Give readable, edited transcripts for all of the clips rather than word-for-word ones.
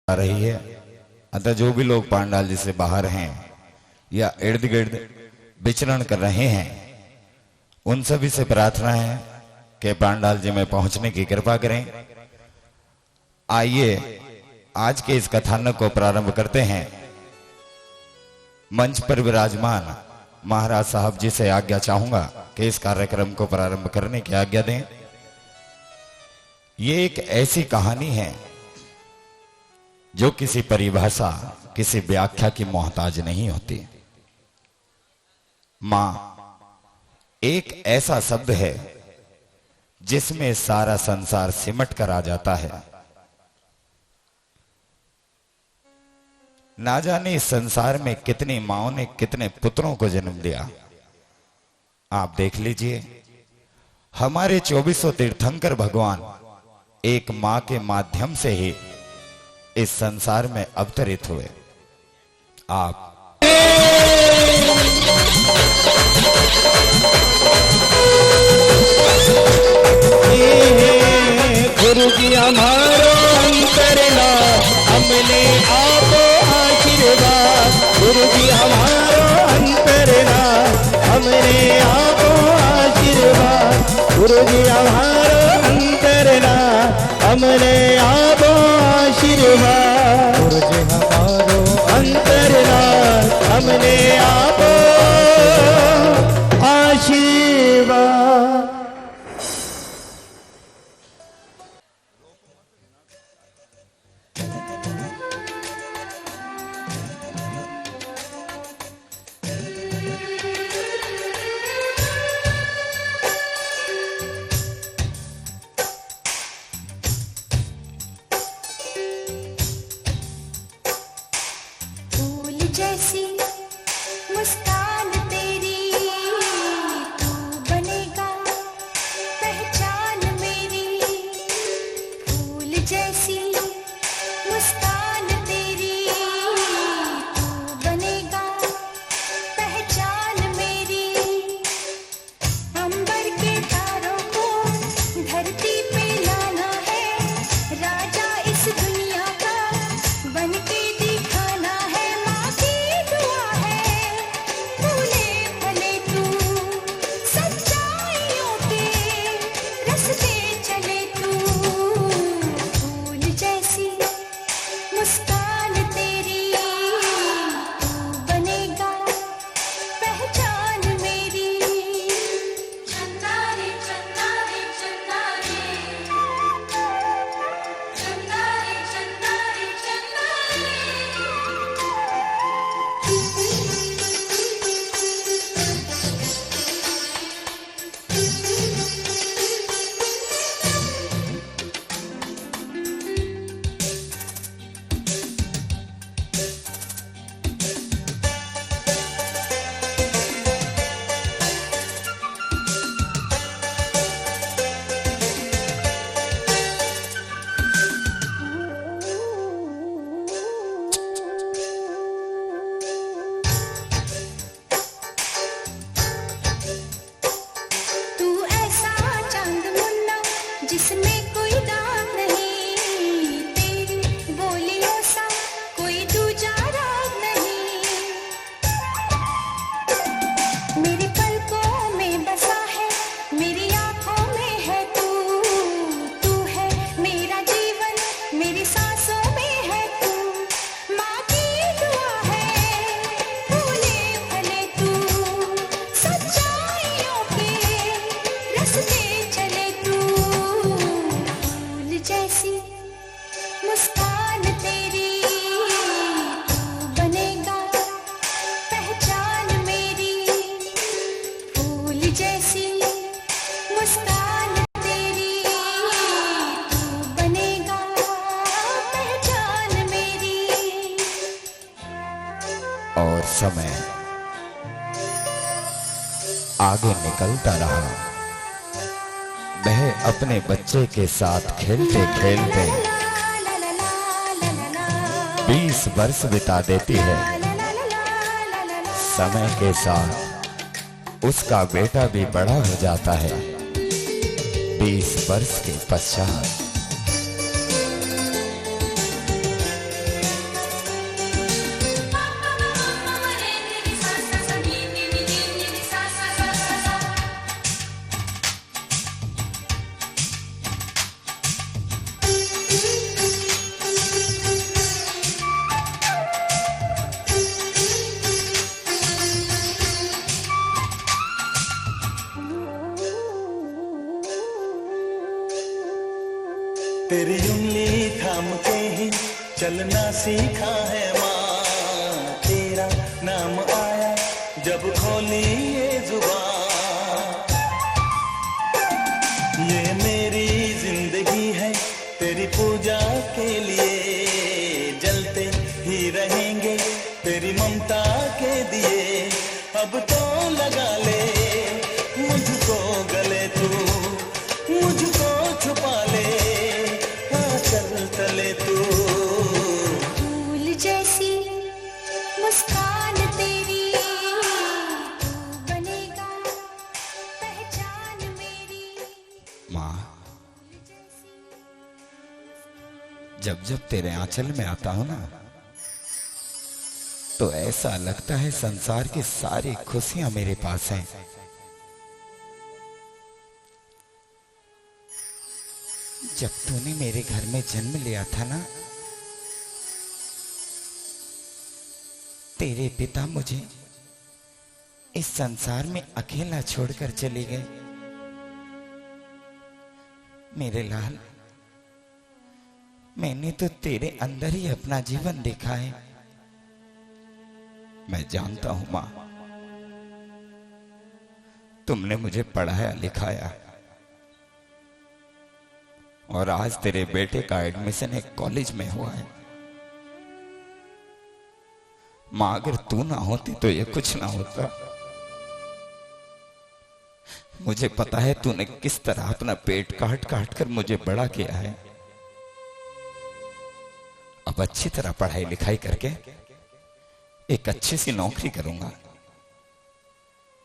आ रही है। अतः जो भी लोग पांडाल जी से बाहर हैं या इर्द गिर्द विचरण कर रहे हैं, उन सभी से प्रार्थना है कि पांडाल जी में पहुंचने की कृपा करें। आइए आज के इस कथानक को प्रारंभ करते हैं। मंच पर विराजमान महाराज साहब जी से आज्ञा चाहूंगा कि इस कार्यक्रम को प्रारंभ करने की आज्ञा दें। ये एक ऐसी कहानी है जो किसी परिभाषा, किसी व्याख्या की मोहताज नहीं होती। मां एक ऐसा शब्द है जिसमें सारा संसार सिमट कर आ जाता है। ना जाने इस संसार में कितनी माओं ने कितने पुत्रों को जन्म दिया। आप देख लीजिए, हमारे 2400 तीर्थंकर भगवान एक मां के माध्यम से ही इस संसार में अवतरित हुए। आप गुरु जी हमारो अंतरना हमने आपो आशीर्वाद। गुरु जी हमारो अंतरना हमने आपो आशीर्वाद। गुरु जी हमारो अंतरना हमने आपो आशीर्वाद। गुरु जी हमारो अंतरना हमने आपो आशीर्वाद। जैसी मुस्कान तेरी तू बनेगा पहचान मेरी। फूल जैसी मुस्कान तेरी तू बनेगा पहचान मेरी। अंबर के तारों को धरती पे लाना है, राजा इस दुनिया का बनके दिखाना है। मुस्कान तेरी तू बनेगा पहचान मेरी। चंदा रे चंदा रे चंदा रे, चंदा रे चंदा रे चंदा जिसमें कोई दाग नहीं, तेरी बोलियों सा कोई दूजा राग नहीं। मेरी पलकों में बसा है, मेरी आंखों में है तू। तू है मेरा जीवन, मेरी सांसों में है तू। माँ की दुआ है फूले फले तू, सच्चाइयों के रास्ते चले तू। जैसी मुस्कान तेरी तू बनेगा पहचान मेरी। फूल जैसी मुस्कान तेरी तू बनेगा पहचान मेरी। और समय आगे निकलता रहा। वह अपने बच्चे के साथ खेलते खेलते 20 वर्ष बिता देती है। समय के साथ उसका बेटा भी बड़ा हो जाता है। 20 वर्ष के पश्चात तेरी उंगली थाम के ही चलना सीखा है माँ। तेरा नाम आया जब खोली ये जुबान। ये मेरी जिंदगी है तेरी पूजा के लिए, जलते ही रहेंगे तेरी ममता के दिए। अब तो लगा ले मुझको गले तू, मुझको छुपा ले आंचल तले तू। फूल जैसी मुस्कान तेरी, तू बनेगा पहचान मेरी। माँ, जब जब तेरे आंचल में आता हूं ना, तो ऐसा लगता है संसार की सारी खुशियां मेरे पास हैं। जब तूने मेरे घर में जन्म लिया था ना, तेरे पिता मुझे इस संसार में अकेला छोड़कर चले गए। मेरे लाल, मैंने तो तेरे अंदर ही अपना जीवन देखा है। मैं जानता हूं मां, तुमने मुझे पढ़ाया लिखाया और आज तेरे बेटे का एडमिशन एक कॉलेज में हुआ है। मां, अगर तू ना होती तो ये कुछ ना होता। मुझे पता है तूने किस तरह अपना पेट काट काट कर मुझे बड़ा किया है। अब अच्छी तरह पढ़ाई लिखाई करके एक अच्छी सी नौकरी करूंगा,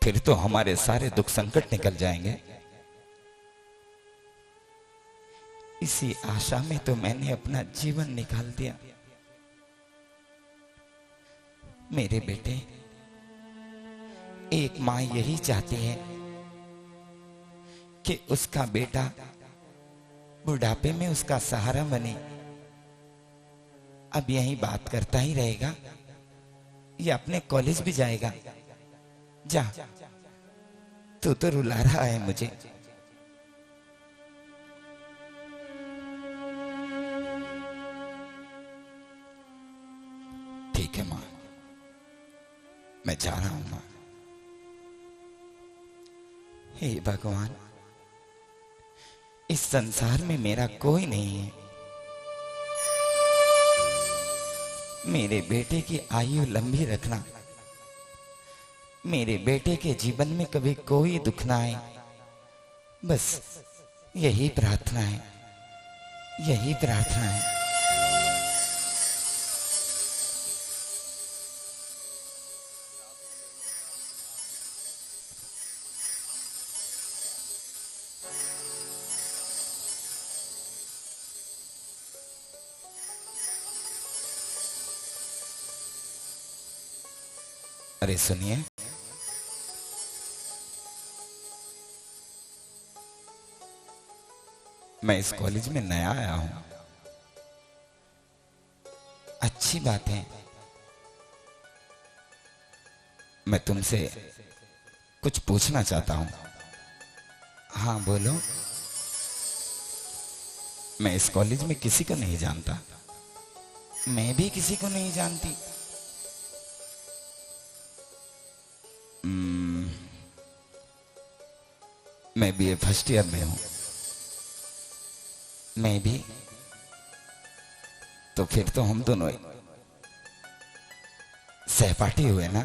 फिर तो हमारे सारे दुख संकट निकल जाएंगे। इसी आशा में तो मैंने अपना जीवन निकाल दिया। मेरे बेटे, एक मां यही चाहती है कि उसका बेटा बुढ़ापे में उसका सहारा बने। अब यही बात करता ही रहेगा या अपने कॉलेज भी जाएगा? जा, तू तो रुला रहा है मुझे। ठीक है मां, मैं जा रहा हूं मां। हे भगवान, इस संसार में मेरा कोई नहीं है। मेरे बेटे की आयु लंबी रखना, मेरे बेटे के जीवन में कभी कोई दुख ना आए, बस यही प्रार्थना है, यही प्रार्थना है। अरे सुनिए, मैं इस कॉलेज में नया आया हूं। अच्छी बात है, मैं तुमसे कुछ पूछना चाहता हूं। हाँ बोलो। मैं इस कॉलेज में किसी को नहीं जानता, मैं भी किसी को नहीं जानती। मैं बीए फर्स्ट ईयर में हूं। मैं भी, तो फिर तो हम दोनों सहपाठी हुए ना?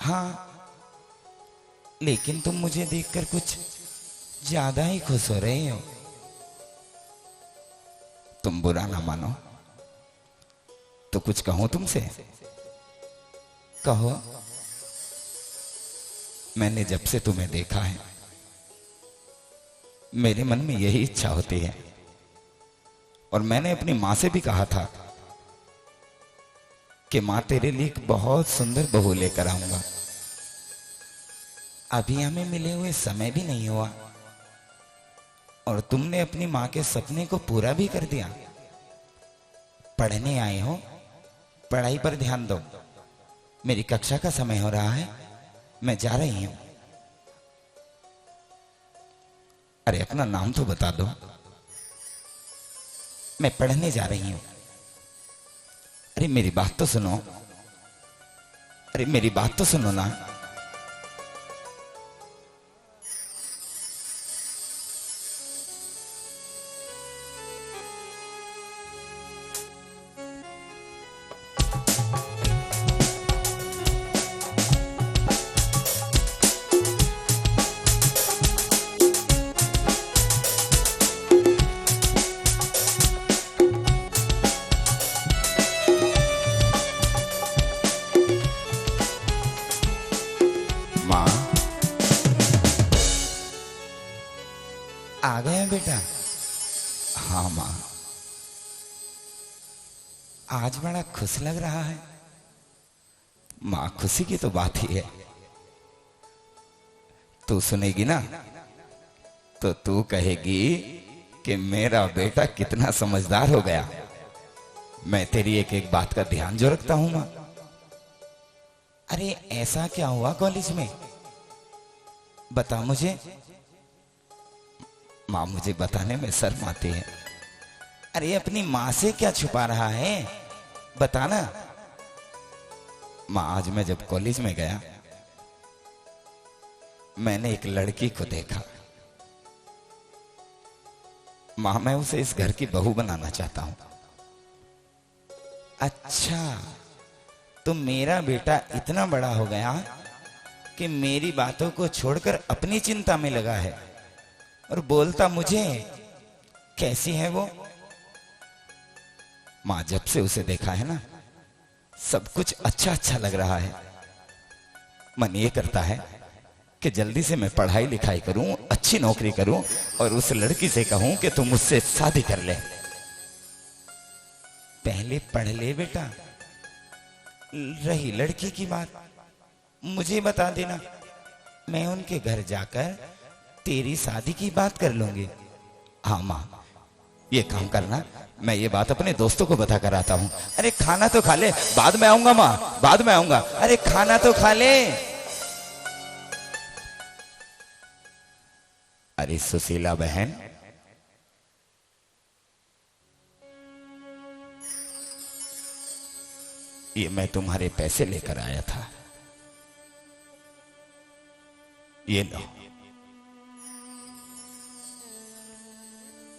हाँ, लेकिन तुम मुझे देखकर कुछ ज्यादा ही खुश हो रहे हो। तुम बुरा ना मानो तो कुछ कहूं तुमसे? कहो। मैंने जब से तुम्हें देखा है, मेरे मन में यही इच्छा होती है, और मैंने अपनी मां से भी कहा था कि मां तेरे लिए एक बहुत सुंदर बहू लेकर आऊंगा। अभी हमें मिले हुए समय भी नहीं हुआ और तुमने अपनी मां के सपने को पूरा भी कर दिया। पढ़ने आए हो, पढ़ाई पर ध्यान दो। मेरी कक्षा का समय हो रहा है, मैं जा रही हूं। अरे अपना नाम तो बता दो। मैं पढ़ने जा रही हूं। अरे मेरी बात तो सुनो, अरे मेरी बात तो सुनो ना। माँ आ गए बेटा? हाँ माँ, आज बड़ा खुश लग रहा है। माँ खुशी की तो बात ही है। तू सुनेगी ना तो तू कहेगी कि मेरा बेटा कितना समझदार हो गया। मैं तेरी एक एक बात का ध्यान जो रखता हूं माँ। अरे ऐसा क्या हुआ कॉलेज में, बता मुझे। माँ मुझे बताने में शर्म आती है। अरे अपनी माँ से क्या छुपा रहा है, बताना। माँ आज मैं जब कॉलेज में गया, मैंने एक लड़की को देखा। माँ मैं उसे इस घर की बहू बनाना चाहता हूं। अच्छा, तो मेरा बेटा इतना बड़ा हो गया कि मेरी बातों को छोड़कर अपनी चिंता में लगा है और बोलता मुझे। कैसी है वो? मां जब से उसे देखा है ना, सब कुछ अच्छा अच्छा लग रहा है। मन ये करता है कि जल्दी से मैं पढ़ाई लिखाई करूं, अच्छी नौकरी करूं और उस लड़की से कहूं कि तुम मुझसे शादी कर ले। पहले पढ़ ले बेटा, रही लड़की की बात मुझे बता देना, मैं उनके घर जाकर तेरी शादी की बात कर लूंगी। हाँ माँ, ये काम करना, मैं ये बात अपने दोस्तों को बता कर आता हूं। अरे खाना तो खा ले, बाद में आऊंगा माँ, बाद में आऊंगा। अरे खाना तो खा ले। अरे सुशीला बहन, ये मैं तुम्हारे पैसे लेकर आया था, ये लो।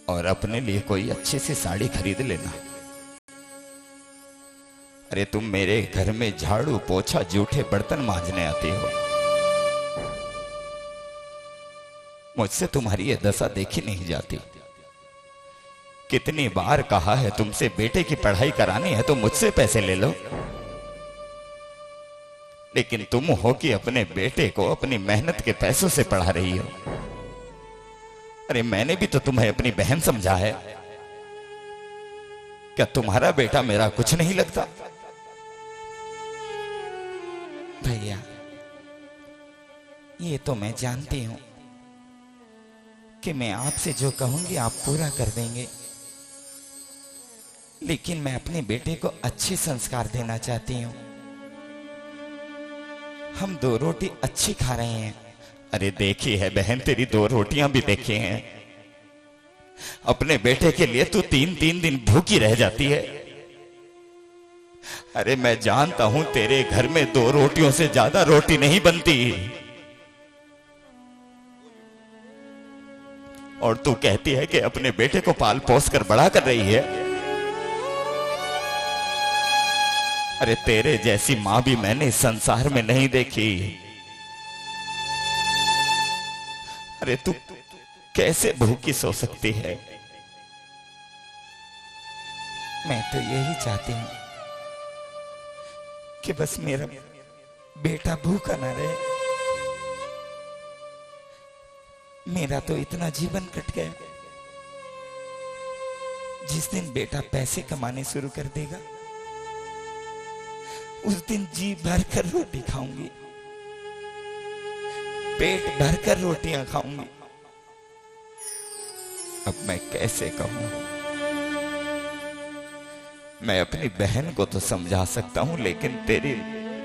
और अपने लिए कोई अच्छी सी साड़ी खरीद लेना। अरे तुम मेरे घर में झाड़ू पोछा जूठे बर्तन मांजने आती हो, मुझसे तुम्हारी ये दशा देखी नहीं जाती। कितनी बार कहा है तुमसे, बेटे की पढ़ाई करानी है तो मुझसे पैसे ले लो, लेकिन तुम हो कि अपने बेटे को अपनी मेहनत के पैसों से पढ़ा रही हो। अरे मैंने भी तो तुम्हें अपनी बहन समझा है, क्या तुम्हारा बेटा मेरा कुछ नहीं लगता? भैया ये तो मैं जानती हूं कि मैं आपसे जो कहूंगी आप पूरा कर देंगे, लेकिन मैं अपने बेटे को अच्छे संस्कार देना चाहती हूं। हम 2 रोटी अच्छी खा रहे हैं। अरे देखी है बहन, तेरी 2 रोटियां भी देखी हैं। अपने बेटे के लिए तू 3-3 दिन भूखी रह जाती है। अरे मैं जानता हूं तेरे घर में 2 रोटियों से ज्यादा रोटी नहीं बनती, और तू कहती है कि अपने बेटे को पाल पोस कर बड़ा कर रही है। अरे तेरे जैसी मां भी मैंने इस संसार में नहीं देखी। अरे तू कैसे भूखी सो सकती है? मैं तो यही चाहती हूं कि बस मेरा बेटा भूखा ना रहे। मेरा तो इतना जीवन कट गया। जिस दिन बेटा पैसे कमाने शुरू कर देगा, उस दिन जी भर कर रोटी खाऊंगी, पेट भर कर रोटियां खाऊंगी। अब मैं कैसे कहूं? मैं अपनी बहन को तो समझा सकता हूं, लेकिन तेरी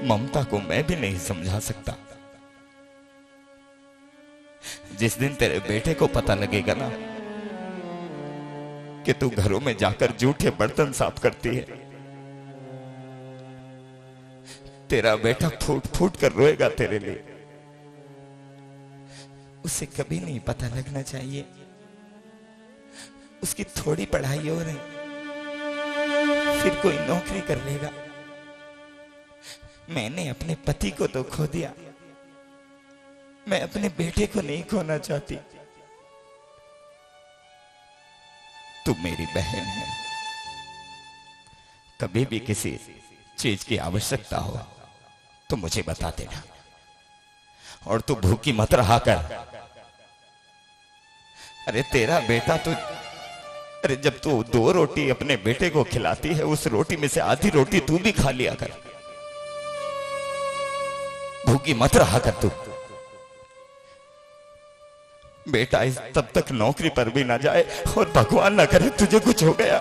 ममता को मैं भी नहीं समझा सकता। जिस दिन तेरे बेटे को पता लगेगा ना कि तू घरों में जाकर जूठे बर्तन साफ करती है। तेरा बेटा फूट फूट कर रोएगा तेरे लिए। उसे कभी नहीं पता लगना चाहिए। उसकी थोड़ी पढ़ाई हो रही, फिर कोई नौकरी कर लेगा। मैंने अपने पति को तो खो दिया, मैं अपने बेटे को नहीं खोना चाहती। तू मेरी बहन है, कभी भी किसी चीज की आवश्यकता हो तो मुझे बता देना। और तू भूखी मत रहा कर। अरे तेरा बेटा तो, अरे जब तू 2 रोटी अपने बेटे को खिलाती है, उस रोटी में से आधी रोटी तू भी खा लिया कर। भूखी मत रहा कर तू। बेटा इस तब तक नौकरी पर भी ना जाए और भगवान ना करे तुझे कुछ हो गया।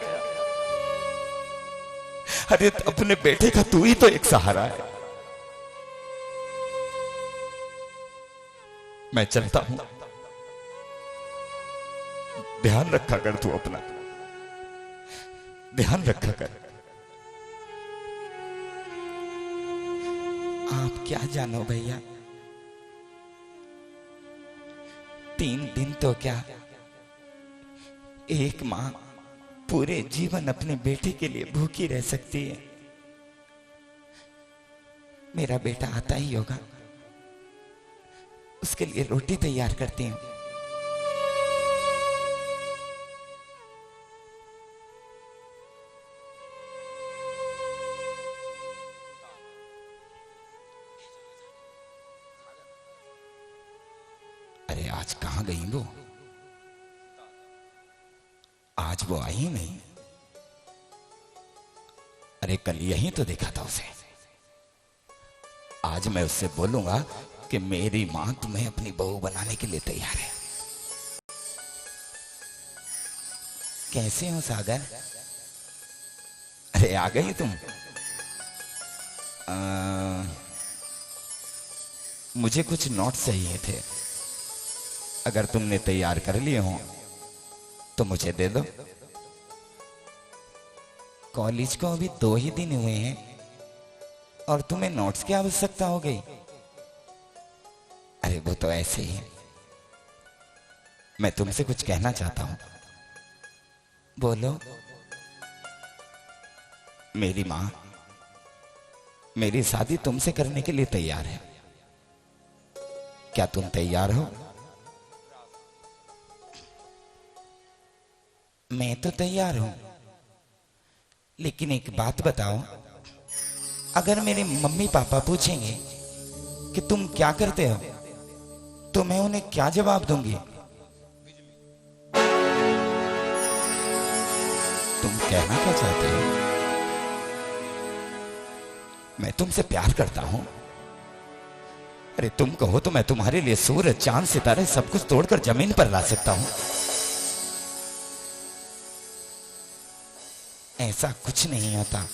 अरे अपने बेटे का तू ही तो एक सहारा है। मैं चलता हूं, ध्यान रखा कर तू अपना, ध्यान रखा कर। आप क्या जानो भैया, 3 दिन तो क्या, एक मां पूरे जीवन अपने बेटे के लिए भूखी रह सकती है। मेरा बेटा आता ही होगा, उसके लिए रोटी तैयार करती हूं। अरे आज कहां गई वो? आज वो आई नहीं। अरे कल यहीं तो देखा था उसे। आज मैं उससे बोलूंगा कि मेरी मां तुम्हें अपनी बहू बनाने के लिए तैयार है। कैसे हो सागर? अरे आ गई तुम? मुझे कुछ नोट चाहिए थे, अगर तुमने तैयार कर लिए हो तो मुझे दे दो। कॉलेज को अभी 2 ही दिन हुए हैं और तुम्हें नोट्स की आवश्यकता हो गई? अरे वो तो ऐसे ही। मैं तुमसे कुछ कहना चाहता हूं, बोलो। मेरी मां मेरी शादी तुमसे करने के लिए तैयार है, क्या तुम तैयार हो? मैं तो तैयार हूं, लेकिन एक बात बताओ, अगर मेरे मम्मी पापा पूछेंगे कि तुम क्या करते हो तो मैं उन्हें क्या जवाब दूंगी? तुम कहना क्या चाहते हो? मैं तुमसे प्यार करता हूं। अरे तुम कहो तो मैं तुम्हारे लिए सूरज चांद सितारे सब कुछ तोड़कर जमीन पर ला सकता हूं। ऐसा कुछ नहीं होता,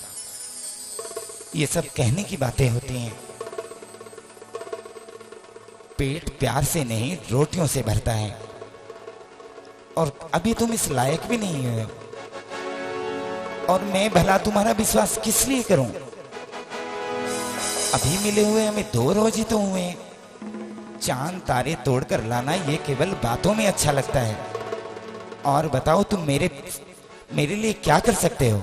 ये सब कहने की बातें होती हैं। पेट प्यार से नहीं रोटियों से भरता है, और अभी तुम इस लायक भी नहीं हो। और मैं भला तुम्हारा विश्वास किस लिए करूं? अभी मिले हुए हमें 2 रोज ही तो हुए हैं। चांद तारे तोड़कर लाना ये केवल बातों में अच्छा लगता है। और बताओ तुम मेरे लिए क्या कर सकते हो?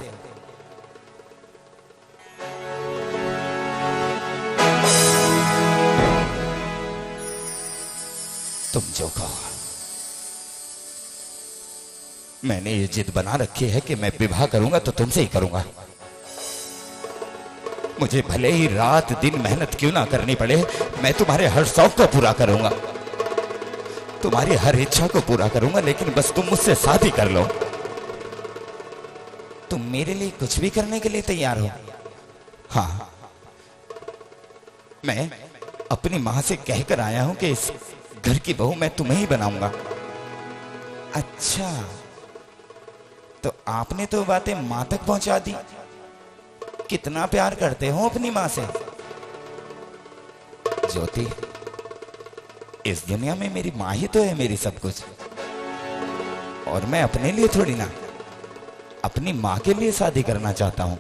तुम जो कहो। मैंने ये जिद बना रखी है कि मैं विवाह करूंगा तो तुमसे ही करूंगा। मुझे भले ही रात दिन मेहनत क्यों ना करनी पड़े, मैं तुम्हारे हर शौक को पूरा करूंगा, तुम्हारी हर इच्छा को पूरा करूंगा, लेकिन बस तुम मुझसे शादी कर लो। तुम मेरे लिए कुछ भी करने के लिए तैयार हो? हाँ, मैं अपनी मां से कहकर आया हूं कि इस घर की बहू मैं तुम्हें ही बनाऊंगा। अच्छा, तो आपने तो बातें मां तक पहुंचा दी। कितना प्यार करते हो अपनी मां से। ज्योति, इस दुनिया में मेरी मां ही तो है मेरी सब कुछ, और मैं अपने लिए थोड़ी ना, अपनी मां के लिए शादी करना चाहता हूं।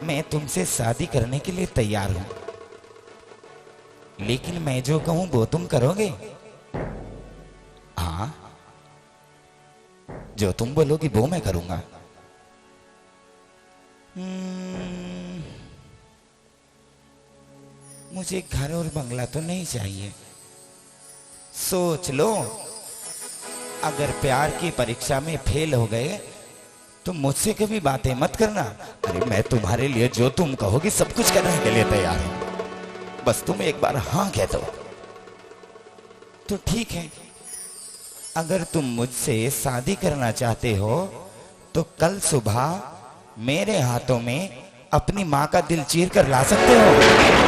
मैं तुमसे शादी करने के लिए तैयार हूं, लेकिन मैं जो कहूं वो तुम करोगे? हाँ, जो तुम बोलोगी वो मैं करूंगा। मुझे घर और बंगला तो नहीं चाहिए। सोच लो, अगर प्यार की परीक्षा में फेल हो गए तो मुझसे कभी बातें मत करना। अरे मैं तुम्हारे लिए जो तुम कहोगी सब कुछ करने के लिए तैयार हूं, बस तुम एक बार हाँ कह दो। तो ठीक है, अगर तुम मुझसे शादी करना चाहते हो तो कल सुबह मेरे हाथों में अपनी मां का दिल चीर कर ला सकते हो।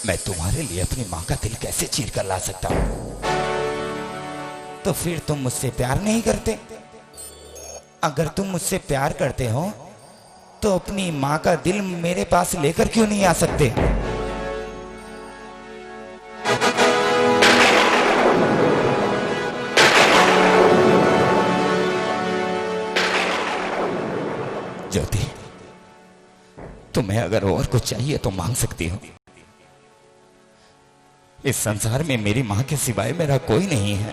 मैं तुम्हारे लिए अपनी मां का दिल कैसे चीर कर ला सकता हूं? तो फिर तुम मुझसे प्यार नहीं करते? अगर तुम मुझसे प्यार करते हो तो अपनी मां का दिल मेरे पास लेकर क्यों नहीं आ सकते? ज्योति, तुम्हें अगर और कुछ चाहिए तो मांग सकती हो। इस संसार में मेरी मां के सिवाय मेरा कोई नहीं है।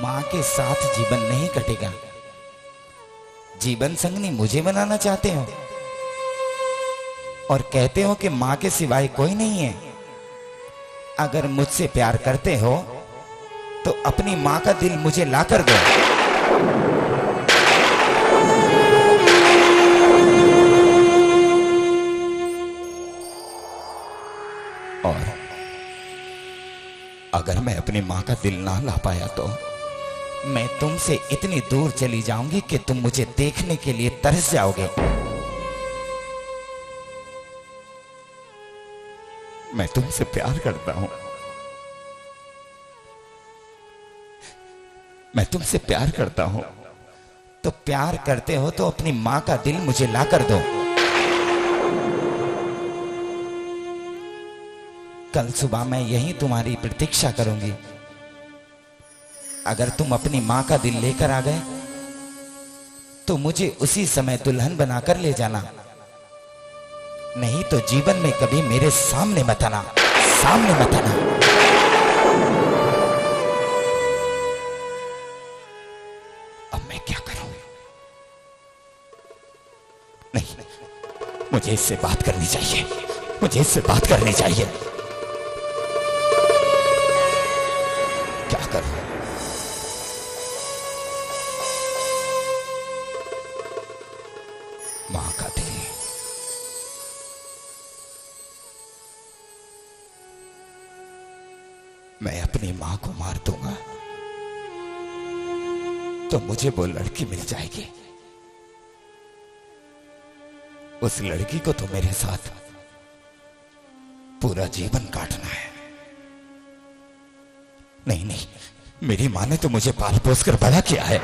मां के साथ जीवन नहीं कटेगा। जीवन संगनी मुझे बनाना चाहते हो और कहते हो कि मां के सिवाय कोई नहीं है। अगर मुझसे प्यार करते हो तो अपनी मां का दिल मुझे ला कर दो। और अगर मैं अपनी मां का दिल ना ला पाया तो मैं तुमसे इतनी दूर चली जाऊंगी कि तुम मुझे देखने के लिए तरस जाओगे। मैं तुमसे प्यार करता हूं। मैं तुमसे प्यार करता हूं। तो प्यार करते हो तो अपनी मां का दिल मुझे ला कर दो। कल सुबह मैं यहीं तुम्हारी प्रतीक्षा करूंगी। अगर तुम अपनी मां का दिल लेकर आ गए तो मुझे उसी समय दुल्हन बनाकर ले जाना, नहीं तो जीवन में कभी मेरे सामने मत आना, सामने मत आना। अब मैं क्या करूं? नहीं, मुझे इससे बात करनी चाहिए। मुझे इससे बात करनी चाहिए। क्या करूं? मां का दिल, मैं अपनी मां को मार दूंगा तो मुझे वो लड़की मिल जाएगी। उस लड़की को तो मेरे साथ पूरा जीवन काटना है। नहीं नहीं, मेरी मां ने तो मुझे पाल पोस कर बड़ा किया है।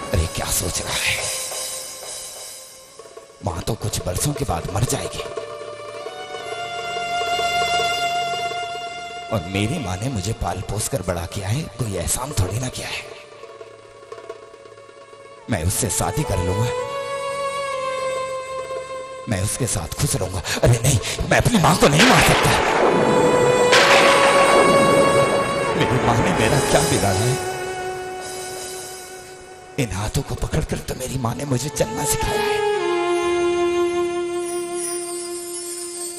अरे क्या सोच रहा है? मां तो कुछ बरसों के बाद मर जाएगी और मेरी मां ने मुझे पाल पोस कर बड़ा किया है, कोई एहसान थोड़ी ना किया है। मैं उससे शादी कर लूंगा, मैं उसके साथ खुश रहूंगा। अरे नहीं, मैं अपनी मां को नहीं मार सकता। मेरी मां ने मेरा क्या बिगाड़ा है? इन हाथों को पकड़कर तो मेरी मां ने मुझे चलना सिखाया है,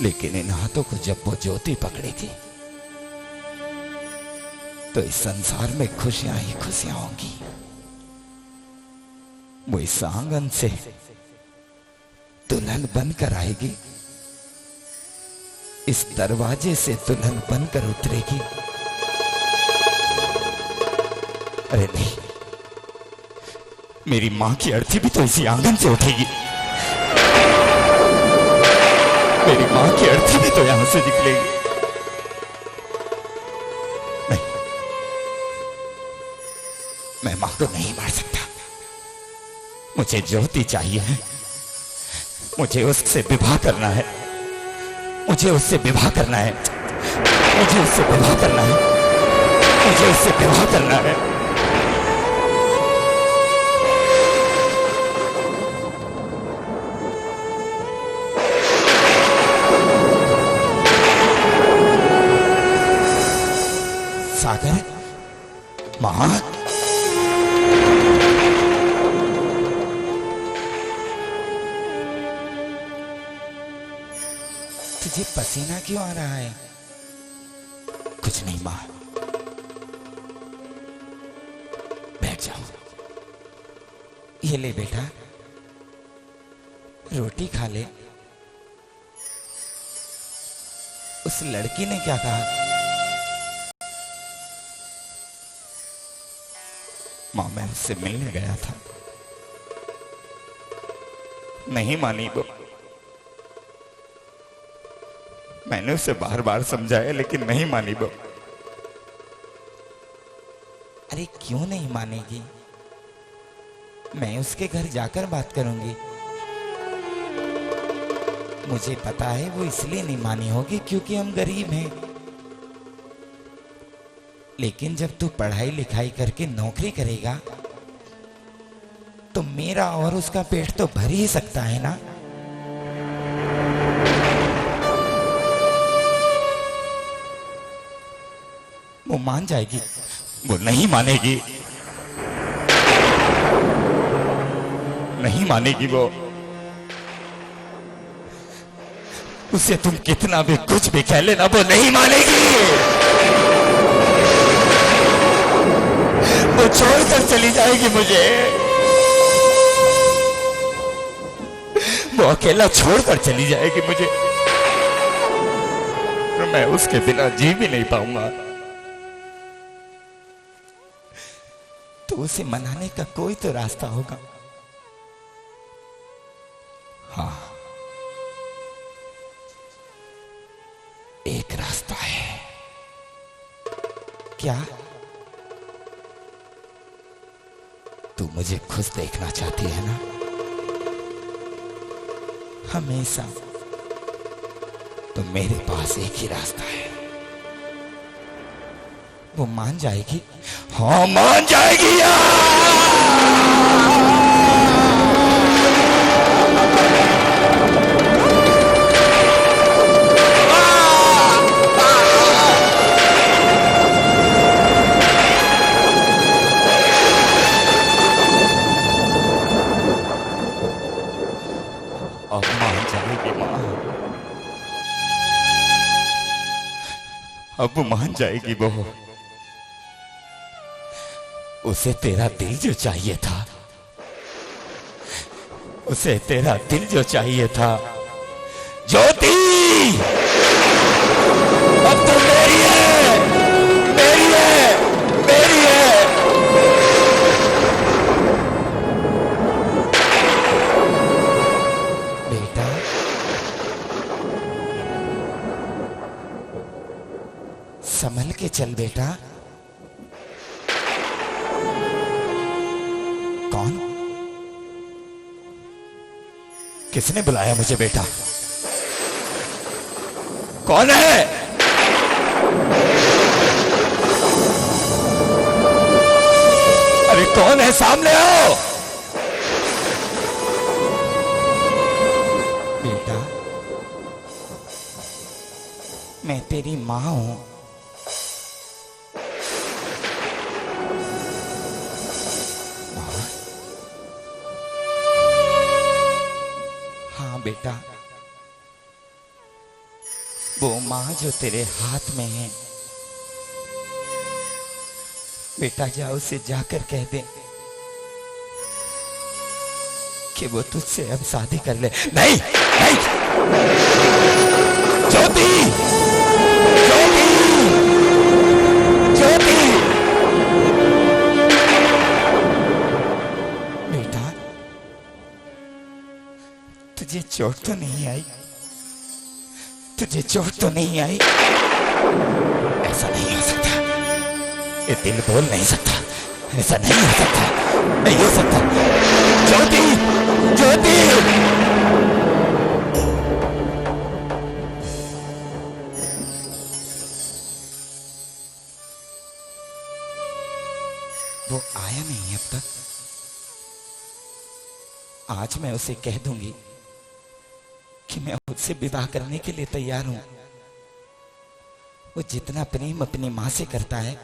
लेकिन इन हाथों को जब वो ज्योति पकड़ेगी तो इस संसार में खुशियां ही खुशियां होंगी। वो इस आंगन से दुल्हन बनकर आएगी, इस दरवाजे से दुल्हन बनकर उतरेगी। अरे नहीं, मेरी मां की अर्थी भी तो इसी आंगन से उठेगी। मेरी मां की अर्थी भी तो यहां से निकलेगी। मैं मां को नहीं मार सकता। मुझे ज्योति चाहिए, मुझे उससे विवाह करना है, मुझे उससे विवाह करना है, मुझे उससे विवाह करना है, मुझे उससे विवाह करना है। सागर, मां, तुझे पसीना क्यों आ रहा है? कुछ नहीं मां, बैठ जाओ। ये ले बेटा, रोटी खा ले। उस लड़की ने क्या कहा? मां, मैं उससे मिलने गया था, नहीं मानी वो। मैंने उसे बार बार समझाया लेकिन नहीं मानी वो। अरे क्यों नहीं मानेगी? मैं उसके घर जाकर बात करूंगी। मुझे पता है वो इसलिए नहीं मानी होगी क्योंकि हम गरीब हैं। लेकिन जब तू पढ़ाई लिखाई करके नौकरी करेगा तो मेरा और उसका पेट तो भर ही सकता है ना। वो मान जाएगी? वो नहीं मानेगी, नहीं मानेगी वो। उसे तुम कितना भी कुछ भी कह लेना, वो नहीं मानेगी। वो छोड़कर चली जाएगी मुझे, वो अकेला छोड़कर चली जाएगी मुझे, तो मैं उसके बिना जी भी नहीं पाऊंगा। तो उसे मनाने का कोई तो रास्ता होगा। हाँ, एक रास्ता है। क्या? तू मुझे खुश देखना चाहती है ना, हमेशा? तो मेरे पास एक ही रास्ता है। वो मान जाएगी? हाँ, मान जाएगी यार। अब मान जाएगी मां, अब मान जाएगी वो। उसे तेरा दिल जो चाहिए था, उसे तेरा दिल जो चाहिए था, ज्योति, अब तो मेरी है, मेरी है, मेरी है। बेटा, संभल के चल बेटा। कौन? किसने बुलाया मुझे बेटा? कौन है? अरे कौन है? सामने आओ बेटा। मैं तेरी मां हूं। बेटा, वो मां जो तेरे हाथ में है, बेटा जा उसे जाकर कह दे कि वो तुझसे अब शादी कर ले। नहीं, नहीं, ज्योति, ज्योति, ज्योति। बेटा, तुझे चोट तो नहीं आई? तुझे चोट तो नहीं आई? ऐसा नहीं हो सकता, ये दिल बोल नहीं सकता, ऐसा नहीं हो सकता, नहीं हो सकता। ज्योति, ज्योति। वो आया नहीं अब तक। आज मैं उसे कह दूंगी कि मैं उससे विवाह करने के लिए तैयार हूं। वो जितना प्रेम अपनी मां से करता है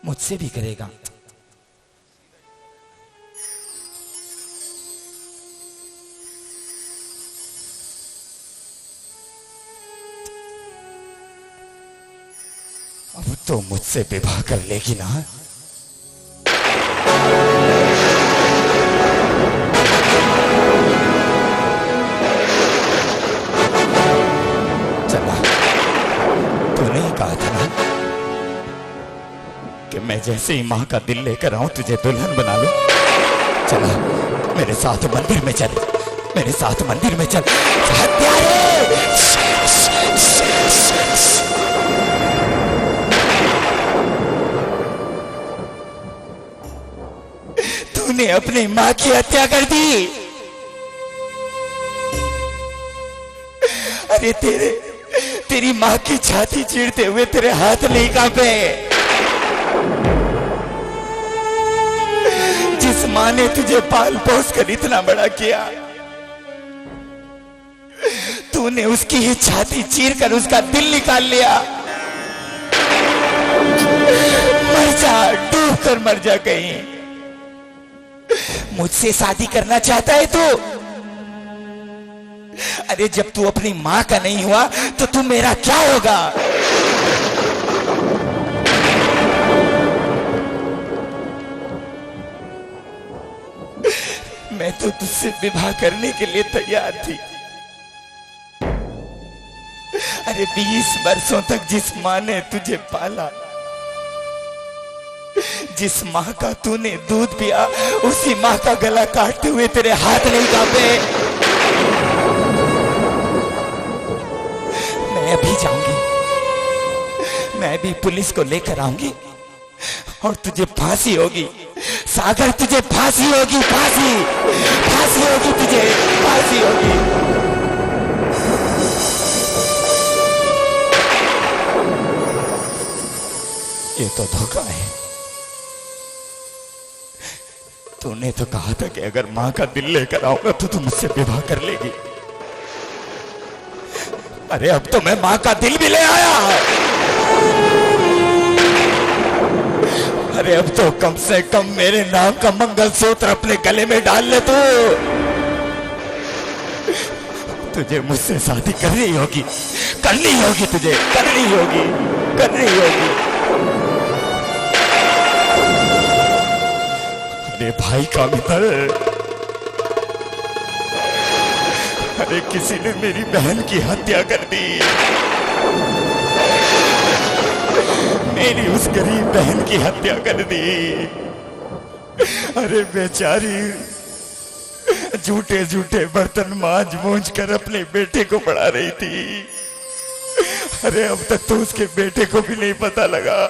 मुझसे भी करेगा। अब तो मुझसे विवाह कर लेगी ना। चला, तूने ही कहा था ना कि मैं जैसे ही मां का दिल लेकर आऊं तुझे दुल्हन बना लूं। चला, मेरे साथ मंदिर में चल, मेरे साथ मंदिर में चल। तूने अपनी मां की हत्या कर दी। अरे तेरी मां की छाती चीरते हुए तेरे हाथ नहीं कांपे। जिस मां ने तुझे पाल पोस कर इतना बड़ा किया, तूने उसकी ही छाती चीर कर उसका दिल निकाल लिया। मर जा, डूब कर मर जा कहीं। मुझसे शादी करना चाहता है तू? अरे जब तू अपनी मां का नहीं हुआ तो तू मेरा क्या होगा? मैं तो तुझसे विवाह करने के लिए तैयार थी। अरे 20 वर्षों तक जिस मां ने तुझे पाला, जिस मां का तूने दूध पिया, उसी मां का गला काटते हुए तेरे हाथ नहीं कांपे। मैं अभी जाऊंगी, मैं भी पुलिस को लेकर आऊंगी और तुझे फांसी होगी। सागर, तुझे फांसी होगी, फांसी, फांसी होगी, तुझे फांसी होगी। ये तो धोखा है। तूने तो कहा था कि अगर मां का दिल लेकर आऊंगा तो तू मुझसे विवाह कर लेगी। अरे अब तो मैं मां का दिल भी ले आया। अरे अब तो कम से कम मेरे नाम का मंगलसूत्र अपने गले में डाल ले तू। तुझे मुझसे शादी करनी होगी, करनी होगी, तुझे करनी होगी, करनी होगी। अरे भाई का मित्र, अरे किसी ने मेरी बहन की हत्या कर दी। मेरी उस गरीब बहन की हत्या कर दी। अरे बेचारी झूठे झूठे बर्तन मांझ मूंझ कर अपने बेटे को पढ़ा रही थी। अरे अब तक तो उसके बेटे को भी नहीं पता लगा।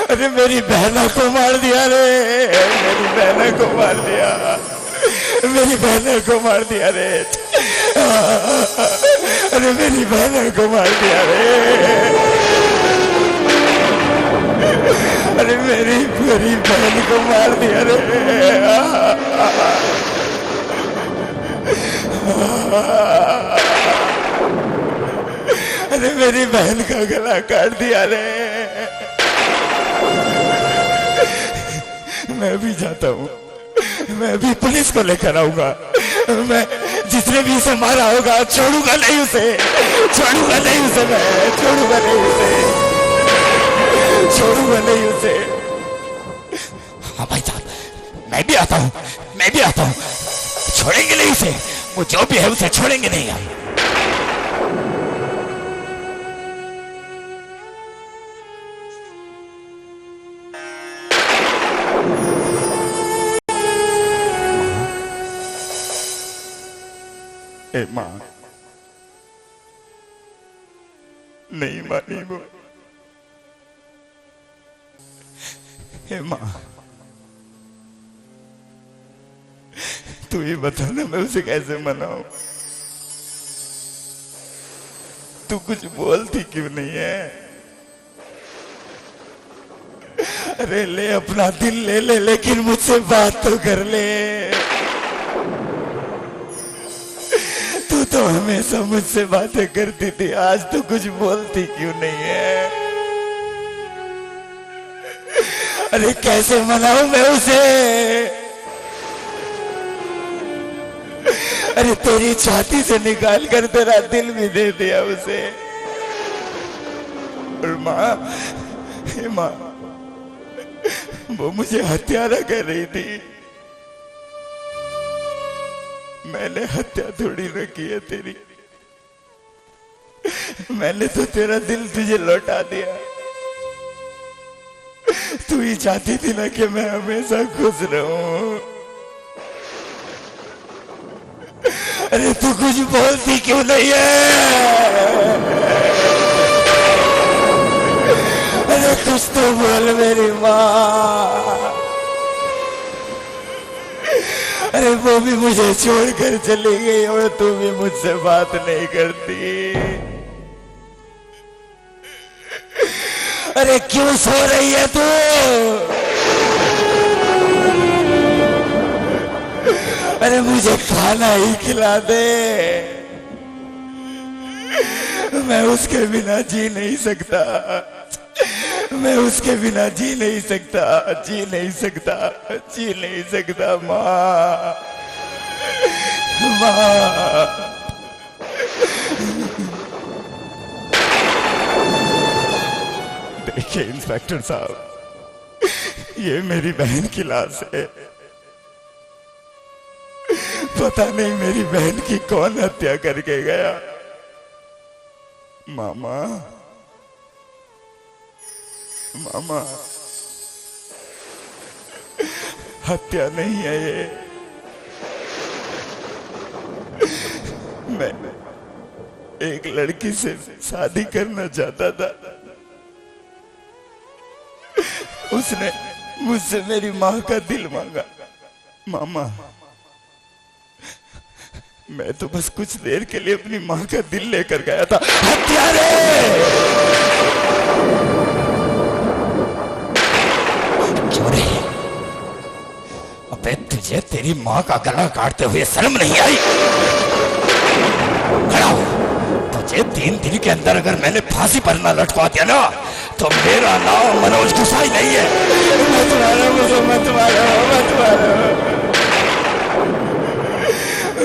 अरे मेरी बहना को मार दिया रे, मेरी बहना को मार दिया, मेरी बहना को मार दिया रे। अरे मेरी बहना को मार दिया रे। अरे मेरी बहन को मार दिया रे। अरे मेरी बहन का गला काट दिया रे। मैं भी जाता हूँ, मैं भी पुलिस को लेकर आऊंगा। मैं जिसने भी उसे मारा होगा छोड़ूंगा नहीं उसे, छोड़ूंगा नहीं उसे, मैं छोड़ूंगा नहीं उसे, छोड़ूंगा नहीं उसे। हाँ भाई साहब, मैं भी आता हूँ, मैं भी आता हूँ। छोड़ेंगे नहीं उसे, वो जो भी है उसे छोड़ेंगे नहीं हम। ए मां, नहीं मानी वो, हे माँ, तू ये बता ना, मैं उसे कैसे मनाऊं? तू कुछ बोलती क्यों नहीं है? अरे ले अपना दिल ले ले, लेकिन मुझसे बात तो कर ले। तू तो हमेशा मुझसे बातें करती थी, आज तो कुछ बोलती क्यों नहीं है? अरे कैसे मनाऊं मैं उसे? अरे तेरी छाती से निकाल कर तेरा दिल भी दे दिया उसे। और माँ, हे माँ, वो मुझे हत्यारा कह रही थी। मैंने हत्या थोड़ी न की है तेरी, मैंने तो तेरा दिल तुझे लौटा दिया। तू ही चाहती थी ना कि मैं हमेशा खुश रहूं। अरे तू कुछ बोलती क्यों नहीं है? अरे कुछ तो बोल मेरी माँ। अरे वो भी मुझे छोड़कर चली गई और तू भी मुझसे बात नहीं करती। अरे क्यों सो रही है तू? अरे मुझे खाना ही खिला दे, मैं उसके बिना जी नहीं सकता। मैं उसके बिना जी नहीं सकता, जी नहीं सकता, जी नहीं सकता। माँ, माँ। देखिए इंस्पेक्टर साहब, ये मेरी बहन की लाश है। पता नहीं मेरी बहन की कौन हत्या करके गया। मामा, मामा, हत्या नहीं है ये। मैं एक लड़की से शादी करना चाहता था, उसने मुझसे मेरी माँ का दिल मांगा। मामा, मैं तो बस कुछ देर के लिए अपनी माँ का दिल लेकर गया था। हत्यारे! चोरी! अबे तुझे तेरी माँ का गला काटते हुए शर्म नहीं आई? खड़ा हो। तुझे 3 दिन के अंदर अगर मैंने फांसी पर ना लटका दिया ना, तो मेरा नाम मनोज गुसाई नहीं है। मत मारो मुझे, मत मारो, मत मारो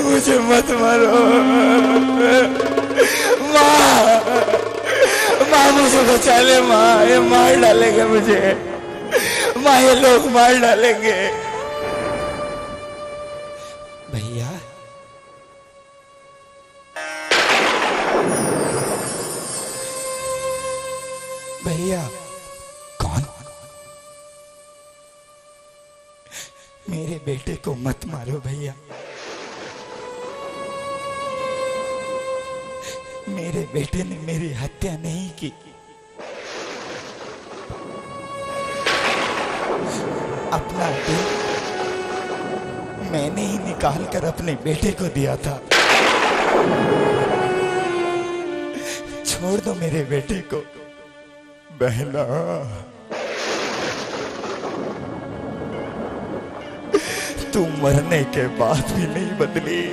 मुझे, मत मारो। माँ, माँ मुझे बचा ले माँ, ये मार डालेंगे मुझे। माँ, ये लोग मार डालेंगे। भैया, भैया। कौन? मेरे बेटे को मत मारो भैया। मेरे बेटे ने मेरी हत्या नहीं की। अपना दिल मैंने ही निकाल कर अपने बेटे को दिया था। छोड़ दो मेरे बेटे को। बहना, तू मरने के बाद भी नहीं बदली।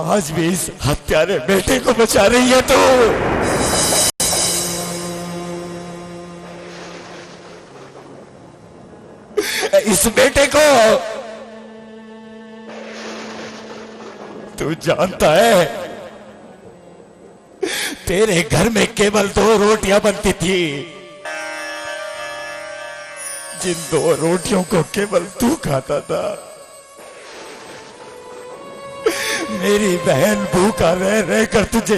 आज भी इस हत्यारे बेटे को बचा रही है तू। इस बेटे को तू जानता है, तेरे घर में केवल 2 रोटियां बनती थी, जिन 2 रोटियों को केवल तू खाता था। मेरी बहन भूखा रह रह कर तुझे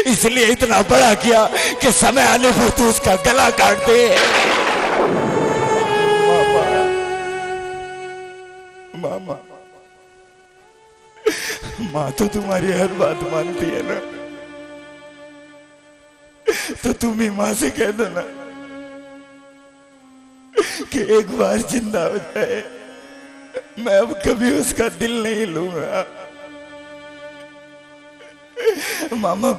इसलिए इतना बड़ा किया कि समय आने पर तू उसका गला काट दे। मामा, माँ तो तुम्हारी हर बात मानती है ना, तो तुम ही माँ से कह दो ना कि एक बार जिंदा हो जाए, मैं अब कभी उसका दिल नहीं लूंगा। मामा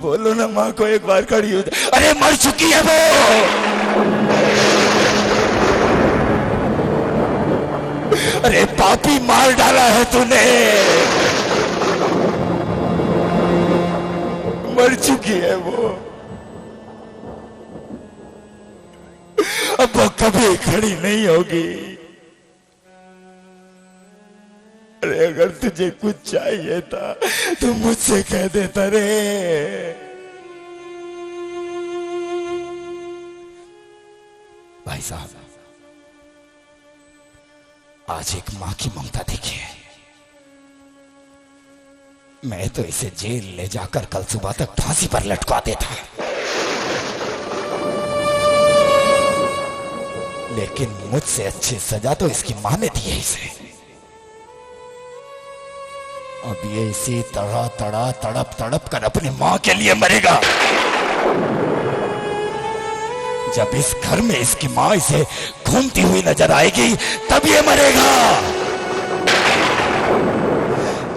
बोलो ना, माँ को एक बार खड़ी हो जाए। अरे मर चुकी है वो, अरे पापी मार डाला है तूने, मर चुकी है वो, अब वो कभी खड़ी नहीं होगी। अरे अगर तुझे कुछ चाहिए था तो मुझसे कह देता रे। भाई साहब, आज एक मां की ममता देखिए। मैं तो इसे जेल ले जाकर कल सुबह तक फांसी पर लटका देता, लेकिन मुझसे अच्छी सजा तो इसकी मां ने दी है इसे। अब ये इसी तरह तड़प तड़प कर अपनी मां के लिए मरेगा। जब इस घर में इसकी मां इसे घूमती हुई नजर आएगी तब ये मरेगा।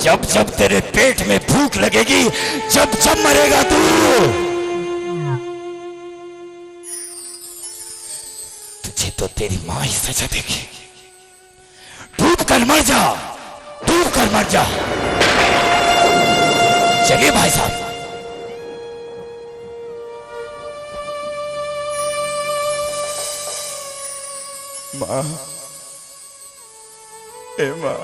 जब जब तेरे पेट में भूख लगेगी, जब जब मरेगा तू। तुझे तो तेरी मां ही सजा देगी। डूब कर मर जा, डूब कर मर जा। चलिए भाई साहब। मां, ए मां,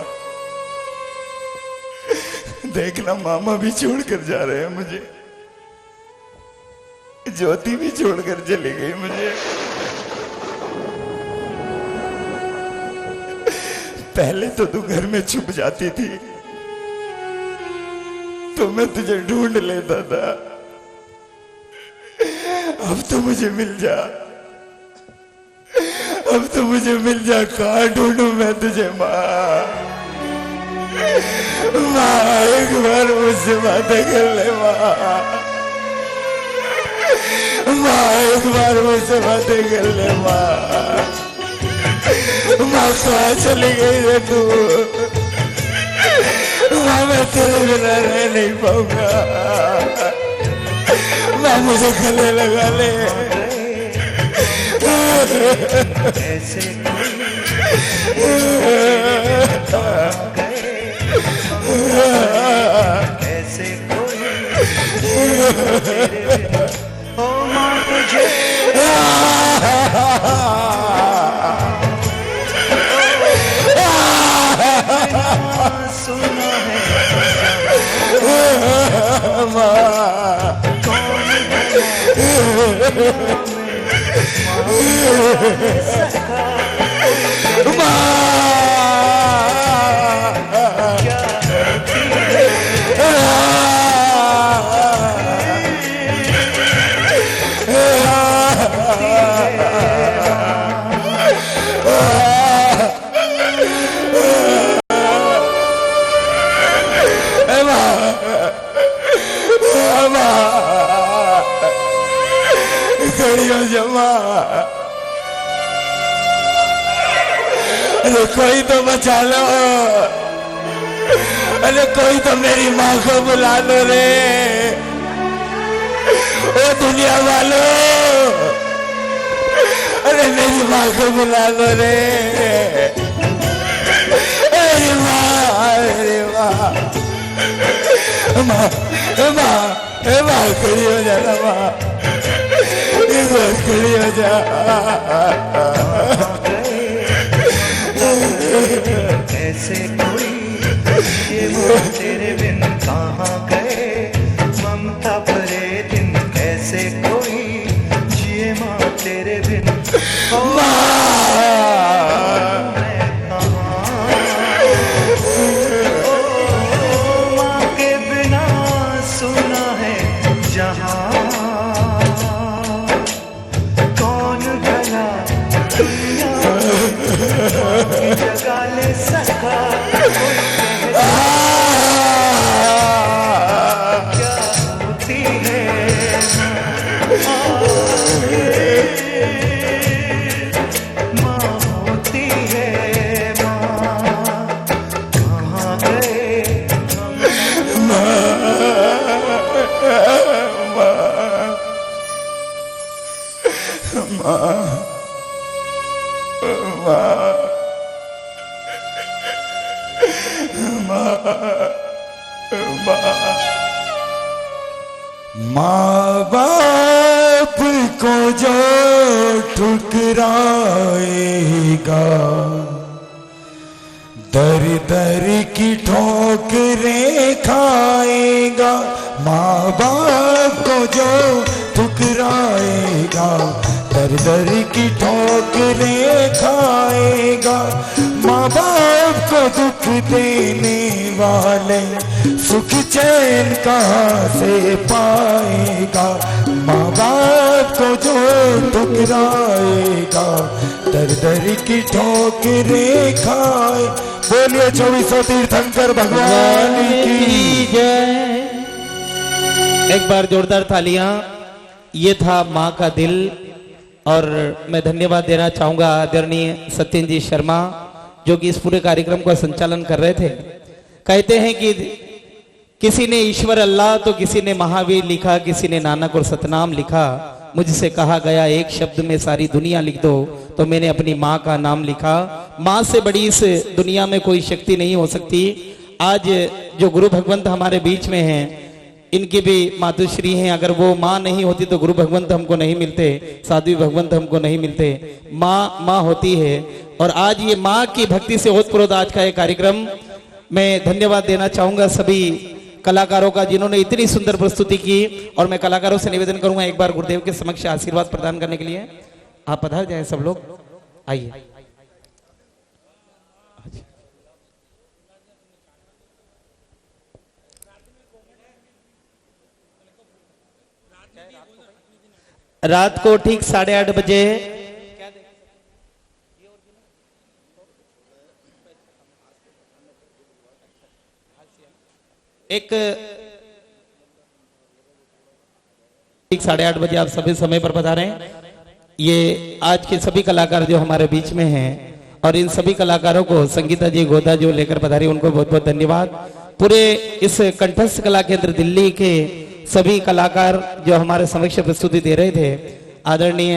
देखना मामा भी छोड़कर जा रहे हैं मुझे, ज्योति भी छोड़कर चली गई मुझे। पहले तो तू घर में छुप जाती थी तो मैं तुझे ढूंढ लेता था, अब तो मुझे मिल जा, अब तो मुझे मिल जा। कहाँ ढूंढूं मैं तुझे माँ? माँ एक बार मुझसे बातें कर ले माँ, माँ एक बार मुझसे बातें कर ले माँ। माँ कहाँ चली गई रे तू? माँ मैं तेरे बिना रह नहीं पाऊंगा। माँ मुझे गले लगा ले। ऐसे ऐसे कोई ओ माँ तुझे सुना है माँ कौन जमा। अरे कोई तो बचा लो, अरे कोई तो मेरी माँ को बुला लो रे। ओ दुनिया वालों, अरे मेरी माँ को बुला लो रे। अरे माँ, अरे माँ, माँ, माँ, माँ खड़ी हो जाना माँ, खड़ी हो जा। ऐसे कोई ये वो तेरे बिन कहाँ गए ममता भरे दिन। ऐसे कोई जिए माँ तेरे बिन ओ माँ के बिना सुना है जहाँ कौन भला माँ बाप को जो ठुकराएगा, दर दर की ठोकरें खाएगा। माँ बाप को जो ठुकराएगा, दर दर की ठोकरें खाएगा। माँ बाप को दुख देने वाले सुख चैन कहाँ से पाएगा। माँ बाप को जो ठुकराएगा, दर दर की ठोकरें खाए। बोलिए 2400 तीर्थंकर भगवान की जय। एक बार जोरदार तालियां। ये था माँ का दिल। और मैं धन्यवाद देना चाहूंगा आदरणीय सत्येंद्र जी शर्मा, जो कि इस पूरे कार्यक्रम का संचालन कर रहे थे। कहते हैं कि किसी ने ईश्वर अल्लाह तो किसी ने महावीर लिखा, किसी ने नानक और सतनाम लिखा। मुझसे कहा गया एक शब्द में सारी दुनिया लिख दो, तो मैंने अपनी माँ का नाम लिखा। माँ से बड़ी इस दुनिया में कोई शक्ति नहीं हो सकती। आज जो गुरु भगवंत हमारे बीच में हैं, इनकी भी मातुश्री हैं। अगर वो माँ नहीं होती तो गुरु भगवंत हमको नहीं मिलते, साध्वी भगवंत हमको नहीं मिलते। माँ होती है। और आज ये माँ की भक्ति से ओतप्रोत आज का ये कार्यक्रम, मैं धन्यवाद देना चाहूंगा सभी कलाकारों का, जिन्होंने इतनी सुंदर प्रस्तुति की। और मैं कलाकारों से निवेदन करूंगा एक बार गुरुदेव के समक्ष आशीर्वाद प्रदान करने के लिए आप पधार जाएं सब लोग, आइए। रात को ठीक 8:30 बजे ठीक 8:30 बजे आप सभी समय पर बता रहे हैं। ये आज के सभी कलाकार जो हमारे बीच में हैं, और इन सभी कलाकारों को संगीता जी गोदा जो लेकर पधारी, उनको बहुत बहुत धन्यवाद। पूरे इस कंठस्थ कला केंद्र दिल्ली के सभी कलाकार जो हमारे समक्ष प्रस्तुति दे रहे थे, आदरणीय